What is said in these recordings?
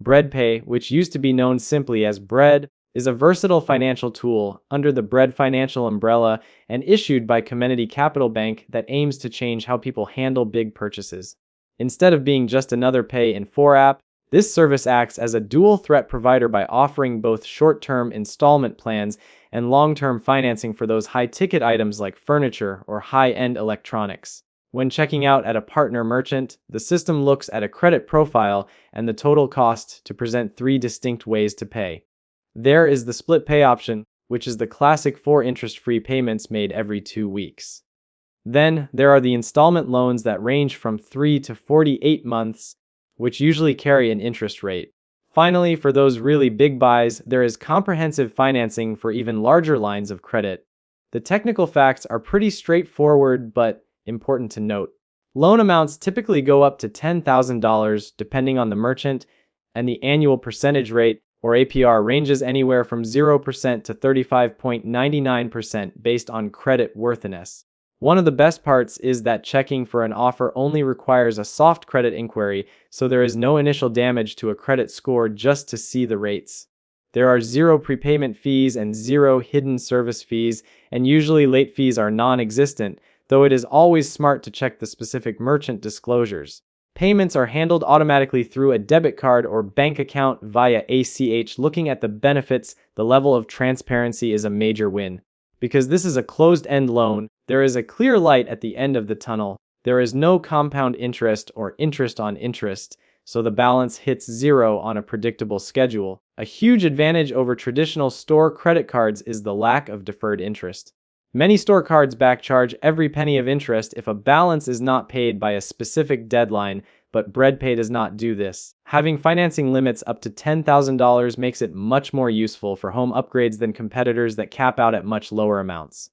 BreadPay, which used to be known simply as Bread, is a versatile financial tool under the Bread Financial umbrella and issued by Community Capital Bank that aims to change how people handle big purchases. Instead of being just another Pay in 4 app, this service acts as a dual threat provider by offering both short-term installment plans and long-term financing for those high-ticket items like furniture or high-end electronics. When checking out at a partner merchant, the system looks at a credit profile and the total cost to present 3 distinct ways to pay. There is the split pay option, which is the classic 4 interest-free payments made every 2 weeks. Then there are the installment loans that range from 3 to 48 months, which usually carry an interest rate. Finally, for those really big buys, there is comprehensive financing for even larger lines of credit. The technical facts are pretty straightforward but important to note. Loan amounts typically go up to $10,000 depending on the merchant, and the annual percentage rate, or APR, ranges anywhere from 0% to 35.99% based on credit worthiness. One of the best parts is that checking for an offer only requires a soft credit inquiry, so there is no initial damage to a credit score just to see the rates. There are 0 prepayment fees and 0 hidden service fees, and usually late fees are non-existent, though it is always smart to check the specific merchant disclosures. Payments are handled automatically through a debit card or bank account via ACH. Looking at the benefits, the level of transparency is a major win. Because this is a closed-end loan, there is a clear light at the end of the tunnel. There is no compound interest or interest on interest, so the balance hits 0 on a predictable schedule. A huge advantage over traditional store credit cards is the lack of deferred interest. Many store cards backcharge every penny of interest if a balance is not paid by a specific deadline, but BreadPay does not do this. Having financing limits up to $10,000 makes it much more useful for home upgrades than competitors that cap out at much lower amounts.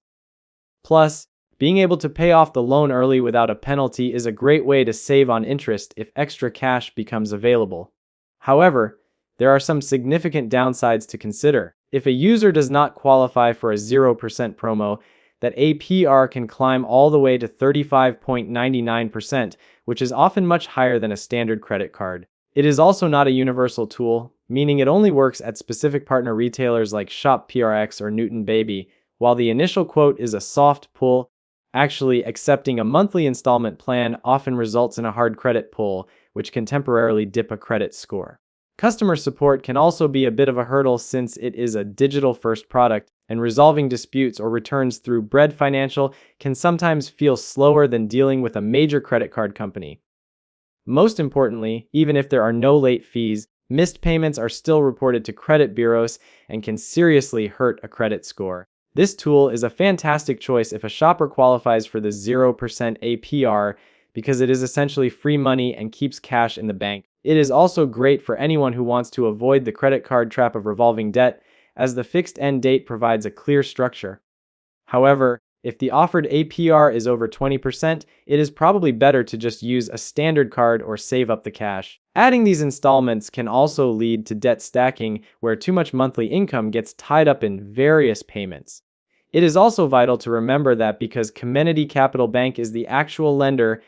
Plus, being able to pay off the loan early without a penalty is a great way to save on interest if extra cash becomes available. However, there are some significant downsides to consider. If a user does not qualify for a 0% promo, that APR can climb all the way to 35.99%, which is often much higher than a standard credit card. It is also not a universal tool, meaning it only works at specific partner retailers like Shop PRX or Newton Baby. While the initial quote is a soft pull, actually accepting a monthly installment plan often results in a hard credit pull, which can temporarily dip a credit score. Customer support can also be a bit of a hurdle since it is a digital-first product, and resolving disputes or returns through Bread Financial can sometimes feel slower than dealing with a major credit card company. Most importantly, even if there are no late fees, missed payments are still reported to credit bureaus and can seriously hurt a credit score. This tool is a fantastic choice if a shopper qualifies for the 0% APR because it is essentially free money and keeps cash in the bank. It is also great for anyone who wants to avoid the credit card trap of revolving debt, as the fixed end date provides a clear structure. However, if the offered APR is over 20%, it is probably better to just use a standard card or save up the cash. Adding these installments can also lead to debt stacking, where too much monthly income gets tied up in various payments. It is also vital to remember that because Community Capital Bank is the actual lender,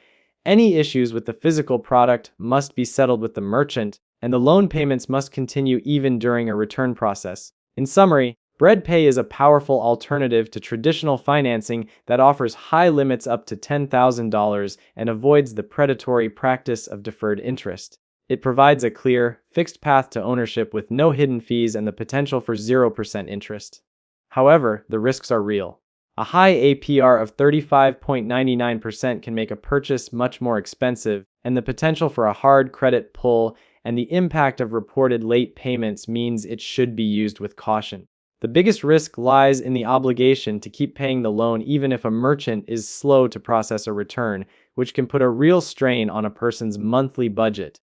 any issues with the physical product must be settled with the merchant, and the loan payments must continue even during a return process. In summary, BreadPay is a powerful alternative to traditional financing that offers high limits up to $10,000 and avoids the predatory practice of deferred interest. It provides a clear, fixed path to ownership with no hidden fees and the potential for 0% interest. However, the risks are real. A high APR of 35.99% can make a purchase much more expensive, and the potential for a hard credit pull and the impact of reported late payments means it should be used with caution. The biggest risk lies in the obligation to keep paying the loan even if a merchant is slow to process a return, which can put a real strain on a person's monthly budget.